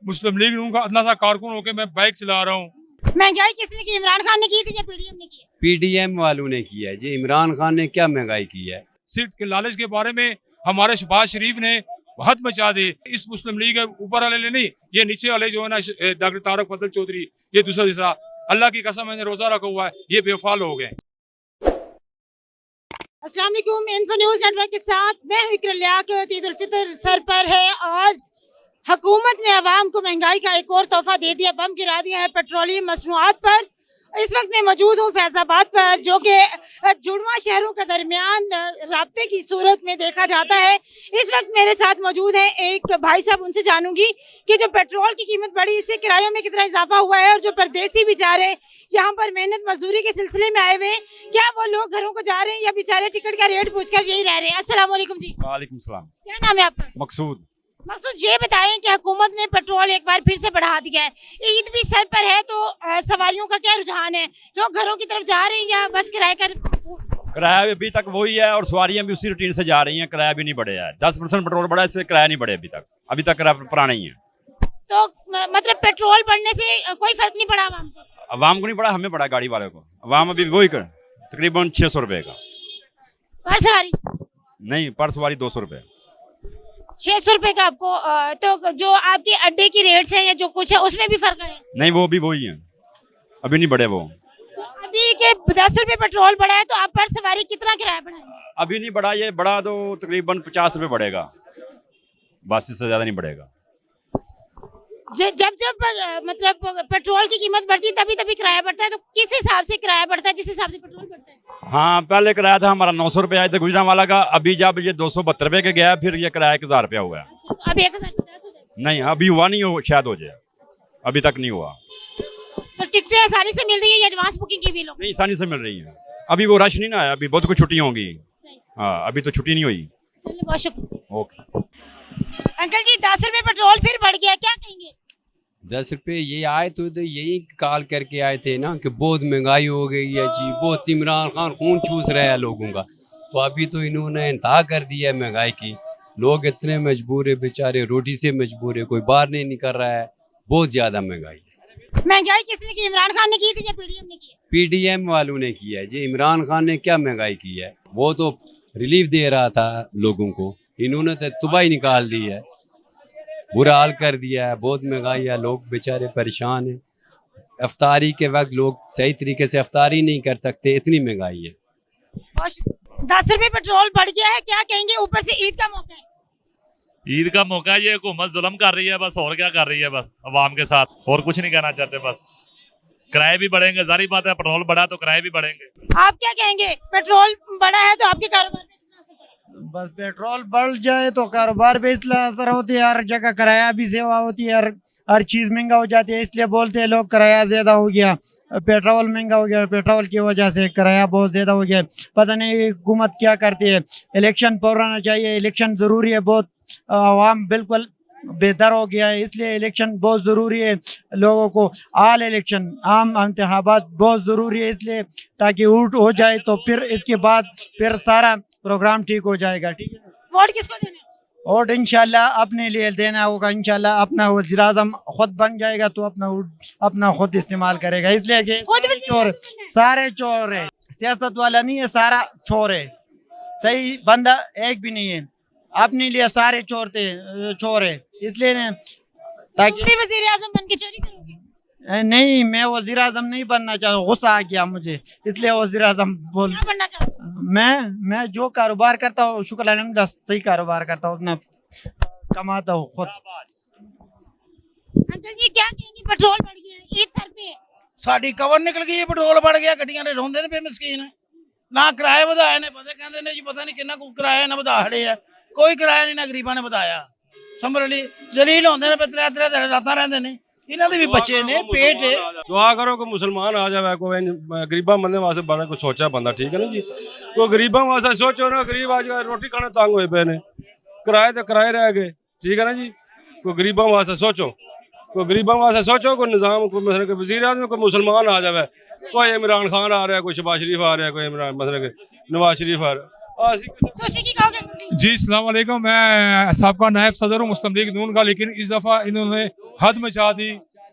मुस्लिम league नून का अदना सा कारकुन होकर मैं बाइक चला रहा हूँ। महंगाई किसने की? इमरान खान ने की थी या पीडीएम ने की? पीडीएम वालों ने किया है जी। इमरान खान ने क्या महंगाई की है? सीट के लालच के बारे में हमारे शहबाज शरीफ ने हद मचा दी। इस मुस्लिम लीग के ऊपर वाले नहीं, ये नीचे वाले जो है ना डॉक्टर तारक फजल चौधरी, ये दूसरा हिस्सा, अल्लाह की कसम मैंने रोजा रखा हुआ है, ये बेवफाल हो गए। अस्सलाम वालेकुम, इन्फो न्यूज़ नेटवर्क के साथ मैं हूं इकरा लियाकत। ईद उल फितर सर पर है और हुकूमत ने अवाम को महंगाई का एक और तोहफा दे दिया, बम गिरा दिया है पेट्रोलियम मसनूआत पर। इस वक्त मैं मौजूद हूँ फैजाबाद पर, जो कि जुड़वा शहरों के दरमियान राब्ते की सूरत में देखा जाता है। इस वक्त मेरे साथ मौजूद है एक भाई साहब, उनसे जानूंगी कि जो पेट्रोल की कीमत बढ़ी, इससे किरायों में कितना इजाफा हुआ है, और जो परदेसी बेचारे यहाँ पर मेहनत मजदूरी के सिलसिले में आए हुए, क्या वो लोग घरों को जा रहे हैं या बेचारे टिकट का रेट पूछकर यही रह रहे हैं? अस्सलाम वालेकुम जी। वालेकुम सलाम। क्या नाम है आपका? मकसूद। मकसूद, ये बताएं कि हुकूमत ने पेट्रोल एक बार फिर से बढ़ा दिया है, ईद भी सर पर है, तो सवारियों का क्या रुझान है? लोग घरों की तरफ जा रहे हैं या बस किराए का? किराया भी अभी तक वही है और सवारियां भी उसी रूटीन से जा रही हैं। किराया भी नहीं बढ़ा है, 10% पेट्रोल बढ़ा है, इससे किराया नहीं बढ़े अभी तक किराया पुराना ही है। तो मतलब पेट्रोल बढ़ने से कोई फर्क नहीं पड़ा आवाम को? अवाम को नहीं पड़ा, हमें पड़ा गाड़ी वाले को। अवाम अभी वही कर तकरीबन 600 रुपये का। पर सवारी नहीं, पर सवारी 200 रुपये। 600 रुपए का आपको? तो जो आपके अड्डे की रेट्स हैं या जो कुछ है उसमें भी फर्क है? नहीं, वो भी वही है, अभी नहीं बढ़े वो। तो अभी के 10 रुपए पेट्रोल बढ़ा है, तो आप पर सवारी कितना किराया बढ़ा है? अभी नहीं बढ़ा, ये बढ़ा तो तकरीबन 50 रुपये बढ़ेगा, बस इससे ज़्यादा नहीं बढ़ेगा। जब मतलब पेट्रोल की कीमत बढ़ती है तभी किराया बढ़ता है, तो किस हिसाब से किराया बढ़ता है जिस हिसाब से पेट्रोल बढ़ता है? हाँ, पहले किराया था हमारा 900 रुपये आए थे गुजरांवाला का, अभी जब ये 272 रुपये का गया, फिर ये किराया 1000 रुपया हुआ है। अच्छा, तो अभी 1050 हो जाएगा? नहीं, अभी हुआ नहीं, हो शायद हो जाए, अभी तक नहीं हुआ। तो टिकटें आसानी से मिल रही है या एडवांस बुकिंग की भी लोग? नहीं, आसानी से मिल रही है, अभी वो रश नहीं ना है, अभी बहुत कुछ छुट्टी होंगी। हाँ, अभी तो छुट्टी नहीं हुई। चलिए, बहुत शुक्रिया। ओके अंकल जी, 10 रुपए पेट्रोल फिर बढ़ गया, क्या कहेंगे? 10 रुपये ये आए तो यही कॉल करके आए थे ना कि बहुत महंगाई हो गई है जी, बहुत इमरान खान खून चूस रहा है लोगों का। तो अभी तो इन्होंने इंतहा कर दिया है महंगाई की। लोग इतने मजबूर है बेचारे, रोटी से मजबूर है, कोई बाहर नहीं निकल रहा है, बहुत ज़्यादा महंगाई है। महंगाई किसने की? इमरान खान ने की थी या पीडीएम ने की? पीडीएम वालों ने किया है जी। इमरान खान ने क्या महंगाई की है? वो तो रिलीफ दे रहा था लोगों को, इन्होंने तो तबाही निकाल दी है, बुरा हाल कर दिया है। बहुत महंगाई है, लोग बेचारे परेशान हैं। अफ्तारी के वक्त लोग सही तरीके से अफ्तारी नहीं कर सकते, इतनी महंगाई है। 10 रुपए पेट्रोल बढ़ गया है, क्या कहेंगे? ऊपर से ईद का मौका है। ईद का मौका है, ये हुकूमत जुल्म कर रही है बस, और क्या कर रही है बस अवाम के साथ, और कुछ नहीं कहना चाहते। बस किराए भी बढ़ेंगे, जारी बात है, पेट्रोल बढ़ा तो किराए भी बढ़ेंगे। आप क्या कहेंगे? पेट्रोल बढ़ा है तो आपके कारोबार में कितना असर पड़ा? बस पेट्रोल बढ़ जाए तो कारोबार पे इतना असर होती है, हर जगह किराया भी सेवा होती है, हर चीज़ महंगा हो जाती है, इसलिए बोलते हैं लोग किराया ज़्यादा हो गया, पेट्रोल महंगा हो गया, पेट्रोल की वजह से किराया बहुत ज़्यादा हो गया। पता नहीं हुकूमत क्या करती है। इलेक्शन पुराना चाहिए, इलेक्शन ज़रूरी है बहुत, आवाम बिल्कुल बेहतर हो गया है, इसलिए इलेक्शन बहुत ज़रूरी है लोगों को। आल इलेक्शन, आम इंतखाबात बहुत ज़रूरी है, इसलिए ताकि वोट हो जाए तो फिर इसके बाद फिर सारा प्रोग्राम ठीक हो जाएगा। ठीक है, वोट किसको देना है? वोट इंशाल्लाह अपने लिए देना होगा। इंशाल्लाह अपना वज़ीर आज़म खुद बन जाएगा तो अपना खुद इस्तेमाल करेगा, इसलिए कि चोर सारे चोर है, सियासत वाला नहीं है, सारा चोर है, सही बंदा एक भी नहीं है। अपने लिए सारे चोर है, इसलिए ताकि भी वजीर आजम बन के चोरी करोगे? नहीं, मैं वज़ीर आज़म नहीं बनना चाहता, गुस्सा आ गया मुझे, इसलिए वज़ीर आज़म बोल। क्या बनना चाहते हो? मैं जो कारोबार करता हूँ, शुक्र अल्हम्दुलिल्लाह सही कारोबार करता हूँ, अपना कमाता हूँ खुद। अंकल जी, क्या कहेंगे? पेट्रोल बढ़ गया है, ईद सर पे है। साड़ी कवर निकल गई है, पेट्रोल बढ़ गया, गड्डियां ने रोंदे ने पे मस्कीन ना किराए ਵਧਾਏ ਨੇ, कहते ने जी पता नहीं कितना किराया ना ਵਧਾ हड़े है, कोई किराया नहीं ना गरीबा ने ਵਧਾਇਆ। समर अली जलील होंदे ने, त्रै त्रै रातां रहंदे ने, इन्हां दे भी बच्चे ने, पेट है। दुआ करो कि मुसलमान आ जाए, कोई गरीबा बंदे वास्ते बड़ा कुछ सोचा बंदा, ठीक है ना जी। कोई गरीबा वास्ते सोचो ना, गरीब आज रोटी खाने तंग होए पे ने, किराए तो किराए रह गए, ठीक है ना जी। कोई गरीबा वास्ते सोचो, कोई गरीबों वास्ते सोचो, कोई निज़ाम, कोई मसलन के वज़ीर आज़म, कोई मुसलमान आ जाए, कोई इमरान खान आ रहा है, कोई शहबाज शरीफ आ रहा है, कोई इमरान मसलन के नवाज शरीफ आ रहा है। तो उसी की कहोगे हैं? जी अस्सलाम वालेकुम। मैं साबका नायब सदर हूँ मुस्लिम लीग नून का, लेकिन इस दफ़ा इन्होंने हद मचा दी।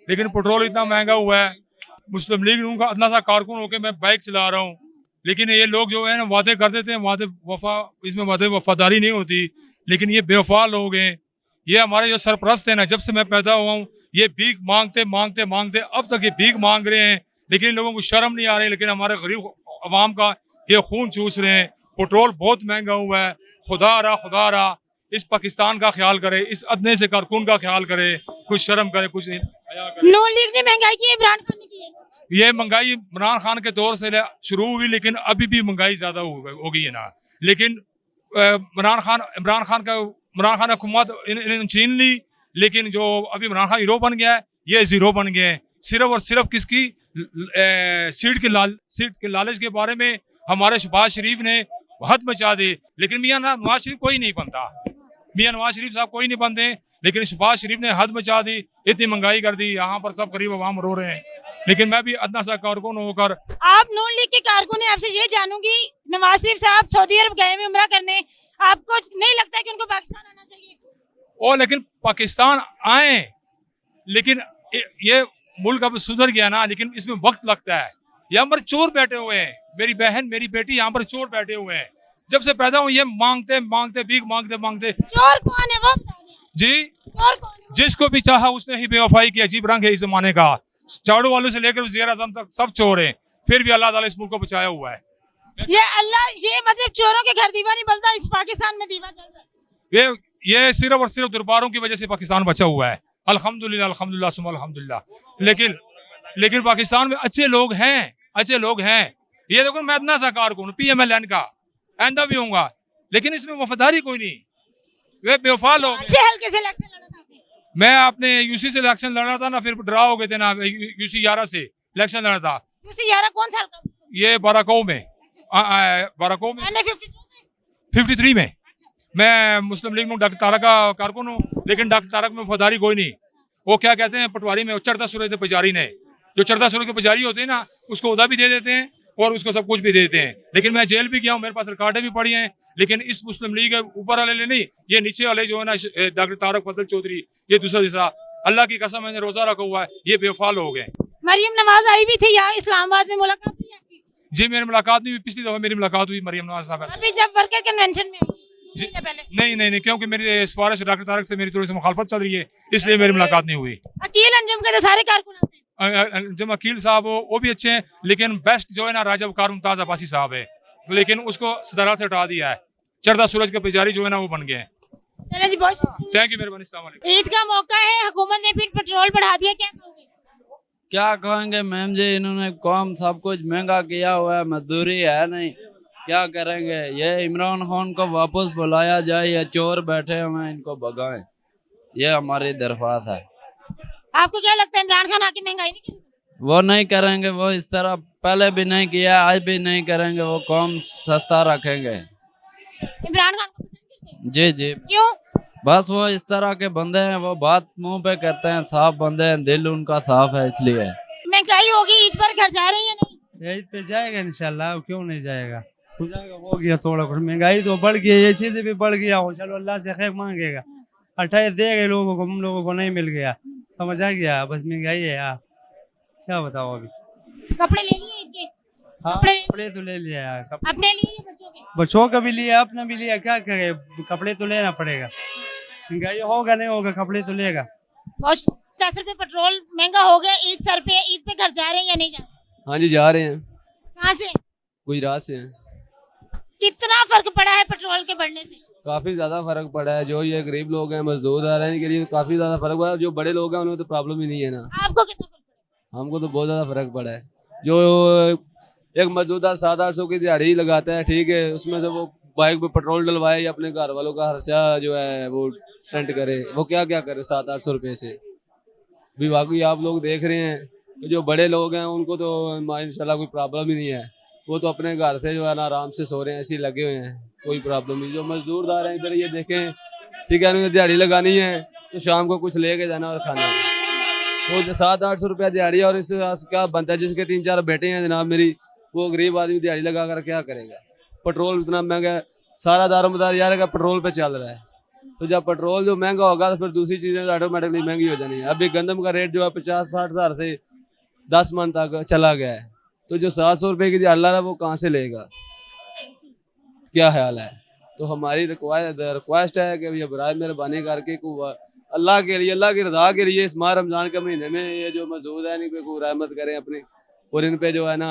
लेकिन पेट्रोल इतना महंगा हुआ है। मुस्लिम लीग नून का अदना सा कारकुन होकर मैं बाइक चला रहा हूँ, लेकिन ये लोग जो है ना वादे कर देते हैं, इसमें वादे वफादारी नहीं होती। लेकिन ये बेवफा लोग हैं। ये हमारे जो सरपरस्त हैं ना, जब से मैं पैदा हुआ हूँ ये भीख मांगते मांगते मांगते अब तक ये भीख मांग रहे हैं, लेकिन इन लोगों को शर्म नहीं आ रही। लेकिन हमारे गरीब अवाम का ये खून चूस रहे हैं। पेट्रोल बहुत महंगा हुआ है। खुदा रहा इस पाकिस्तान का ख्याल करे, इस अदने से कारकुन का ख्याल करे, कुछ शर्म करे, कुछ हया करे। नून लीग ने महंगाई की, इमरान खान ने की है। ये महंगाई इमरान खान के दौर से शुरू हुई, लेकिन अभी भी महंगाई ज्यादा हो गई है ना। लेकिन इमरान खान हुकूमत इन्होंने छीन ली, लेकिन जो अभी इमरान खान हीरो बन गया है ये जीरो बन गए हैं। सिर्फ और सिर्फ किसकी सीट के लालच के बारे में हमारे शहबाज शरीफ ने हद मचा दी। लेकिन मियां नवाज शरीफ कोई नहीं बनता, मियां नवाज शरीफ साहब कोई नहीं बनते, लेकिन शहबाज शरीफ ने हद मचा दी, इतनी महंगाई कर दी। यहाँ पर सब गरीब अवाम रो रहे हैं। लेकिन मैं भी अदना सा कारकुन होकर, आप नून लीग के कारकुन हैं, आपसे ये जानूंगी, नवाज शरीफ साहब सऊदी अरब गए हुए उम्रा करने, आपको नहीं लगता कि उनको पाकिस्तान आना चाहिए? और लेकिन पाकिस्तान आए, लेकिन ये मुल्क अब सुधर गया ना, लेकिन इसमें वक्त लगता है। यहाँ पर चोर बैठे हुए हैं, मेरी बहन मेरी बेटी यहाँ पर चोर बैठे हुए हैं। जब से पैदा हुए ये मांगते मांगते भीख मांगते मांगते। चोर कौन है वो बता दें। जी चोर कौन है? जिसको भी चाहा उसने ही बेवफाई की। अजीब रंग है इस जमाने का। झाड़ू वालों से लेकर वज़ीर आज़म तक सब चोर हैं, फिर भी अल्लाह ताला इस मुल्क को बचाया हुआ है। ये मतलब चोरों के घर दीवा नहीं बलता, इस पाकिस्तान में दीवा चल रहा है। ये सिर्फ और सिर्फ दरबारों की वजह से पाकिस्तान बचा हुआ है। अल्हम्दुलिल्लाह अल्हम्दुलिल्लाह सुम्मा अल्हम्दुलिल्लाह। लेकिन पाकिस्तान में अच्छे लोग हैं। ये देखो मैं अदना सा कारकुन PMLN का आइंदा भी होऊंगा, लेकिन इसमें वफादारी कोई नहीं। वे बेवफा लोग। अच्छे हल्के से इलेक्शन लड़ा था आपने? मैं अपने UC से इलेक्शन लड़ा था ना, फिर ड्रा हो गए थे ना। UC 11 से इलेक्शन लड़ा था। UC 11 कौन साल का? ये बाराको में 53 में। मैं मुस्लिम लीग में डॉक्टर तारक का कारकुन हूँ, लेकिन डॉक्टर तारक में वफादारी कोई नहीं। वो क्या कहते हैं पटवारी में चढ़ता सूरज के पुजारी ने, जो चढ़ता सूरज के पुजारी होते हैं ना, उसको उदा भी दे देते हैं और उसको सब कुछ भी दे देते हैं। लेकिन मैं जेल भी गया हूँ, मेरे पास रिकॉर्डें भी पड़ी हैं। लेकिन इस मुस्लिम लीग के ऊपर वाले नहीं, ये नीचे वाले जो है ना डॉक्टर तारक फजल चौधरी, ये दूसरा हिस्सा, अल्लाह की कसम मैंने रोजा रखा हुआ है, ये बेवफा लोग हैं। मरियम नवाज आई भी थी यहाँ इस्लामाबाद में, मुलाकात हुई आपकी? जी मेरी मुलाकात नहीं हुई, पिछली दफा मेरी मुलाकात हुई मरियम नवाज साहब से। अभी जब वर्कर कन्वेंशन में जी पहले? नहीं, क्योंकि मेरी सिफारिश डॉक्टर तारक से मेरी थोड़ी सी मुखालफत चल रही है, इसलिए मेरी मुलाकात नहीं हुई। अकील अंजुम के तो सारे कारकुन आते हैं। जब अकील साहब वो भी अच्छे हैं, लेकिन बेस्ट जो है ना राजा वकार मुमताज अब्बासी साहब है, लेकिन उसको सदारत से हटा दिया है। चढ़ता सूरज के पुजारी जो है ना वो बन गए हैं। चलें जी, बहुत थैंक यू, मेहरबानी। अस्सलाम वालेकुम। ईद का मौका है, हुकूमत ने फिर पेट्रोल बढ़ा दिया, क्या कहोगे? क्या कहेंगे मैम जी, इन्होंने काम सब कुछ महंगा किया हुआ है, मजदूरी है नहीं, क्या करेंगे। ये इमरान खान को वापस बुलाया जाए, या चोर बैठे हुए हैं इनको भगाएं, ये हमारी दरख्वास्त है। आपको क्या लगता है इमरान खान आके महंगाई नहीं करेंगे? वो नहीं करेंगे, वो इस तरह पहले भी नहीं किया, आज भी नहीं करेंगे, वो काम सस्ता रखेंगे। इमरान खान को पसंद करते हैं? जी जी, क्यों? बस वो इस तरह के बंदे हैं, वो बात मुंह पे करते हैं, साफ बंदे हैं, दिल उनका साफ है, इसलिए। महंगाई होगी, ईद पर घर जा रही है नहीं? ईद पे जाएगा इंशाल्लाह, क्यों नहीं जाएगा, हो गया थोड़ा कुछ। महंगाई तो बढ़ गई, ये चीजें भी बढ़ गया हो, चलो अल्लाह से खैर मांगेगा। 28 देगा लोगों को, हम लोगों को नहीं मिल गया, समझ आ गया। बस महंगाई है यार, क्या बताओ। अभी कपड़े ले लिए ईद के? हाँ, कपड़े तो ले लिया यार, अपने लिए या बच्चों के? बच्चों का भी लिया, अपना भी लिया, क्या करे, कपड़े तो लेना पड़ेगा। महंगाई होगा नहीं होगा, कपड़े तो लेगा। बहुत 10 रुपए पेट्रोल महंगा हो गया, ईद सर पे, ईद पे घर जा रहे हैं या नहीं जा रहे? हाँ जी जा रहे हैं, कहाँ से? गुजरात से हैं। कितना फर्क पड़ा है पेट्रोल के बढ़ने से? काफ़ी ज़्यादा फर्क पड़ा है। जो ये गरीब लोग हैं, मजदूर आ रहने के लिए काफ़ी ज़्यादा फर्क पड़ा है। जो बड़े लोग हैं उन्हें तो प्रॉब्लम ही नहीं है ना। आपको कितना फर्क पड़ा? हमको तो बहुत ज़्यादा फर्क पड़ा है। जो एक मजदूरदार 700-800 की दिहाड़ी लगाता है, ठीक है, उसमें से वो बाइक पे पेट्रोल डलवाए या अपने घर वालों का खर्चा जो है वो टेंट करे, वो क्या क्या करे 700-800 रुपये से भी। बाकी आप लोग देख रहे हैं, तो जो बड़े लोग हैं उनको तो इंशाल्लाह कोई प्रॉब्लम ही नहीं है, वो तो अपने घर से जो है ना आराम से सो रहे हैं, ऐसे ही लगे हुए हैं, कोई प्रॉब्लम नहीं। जो मजदूरदार हैं इधर ये देखें, ठीक है, उन्हें दिहाड़ी लगानी है तो शाम को कुछ लेके जाना और खाना है। वो 700-800 रुपया दिहाड़ी, और इससे क्या बनता है। जिसके 3-4 बेटे हैं जनाब मेरी, वो गरीब आदमी दिहाड़ी लगा कर क्या करेगा। पेट्रोल इतना महंगा है, सारा दारोमदार यार का पेट्रोल पे चल रहा है। तो जब पेट्रोल जो महंगा होगा तो फिर दूसरी चीज़ें तो ऑटोमेटिकली महंगी हो जानी है। अभी गंदम का रेट जो है 50-60 हज़ार से 10 मन तक चला गया है। तो जो 700 रुपये की अल्लाह है वो कहाँ से लेगा, क्या ख्याल है? तो हमारी रिक्वेस्ट है कि ये बराए मेहरबानी करके अल्लाह के लिए, अल्लाह की रज़ा के लिए इस माह रमज़ान के महीने में ये जो मौजूद है इन पे कोई रहमत करें अपनी, और इन पे जो है ना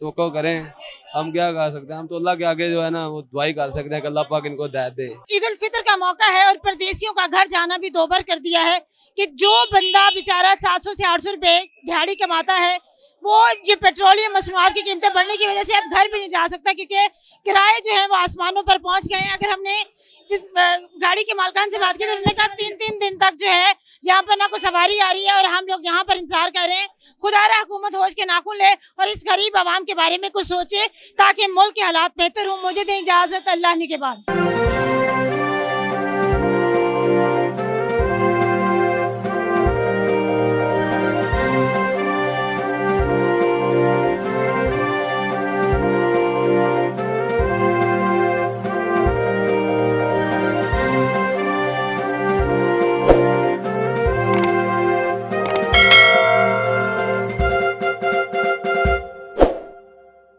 तवक्को करें। हम क्या कर सकते हैं, हम तो अल्लाह के आगे जो है ना वो दुआई कर सकते हैं कि अल्लाह पाक इनको हिदायत दे। ईद उल फितर का मौका है और परदेशियों का घर जाना भी दोबार कर दिया है कि जो बंदा बेचारा 700 से 800 रुपए दिहाड़ी कमाता है वो जो पेट्रोलियम मसनूआत की कीमतें बढ़ने की वजह से अब घर भी नहीं जा सकता, क्योंकि किराए जो है वो आसमानों पर पहुंच गए हैं। अगर हमने गाड़ी के मालकान से बात की तो उन्होंने कहा 3-3 दिन तक जो है यहाँ पर ना कोई सवारी आ रही है और हम लोग यहाँ पर इंतजार कर रहे हैं। खुदारा हुकूमत होश के नाखून ले और इस गरीब आवाम के बारे में कुछ सोचे ताकि मुल्क के हालात बेहतर हों। मुझे दें इजाज़त, अल्लाह ने के बाद।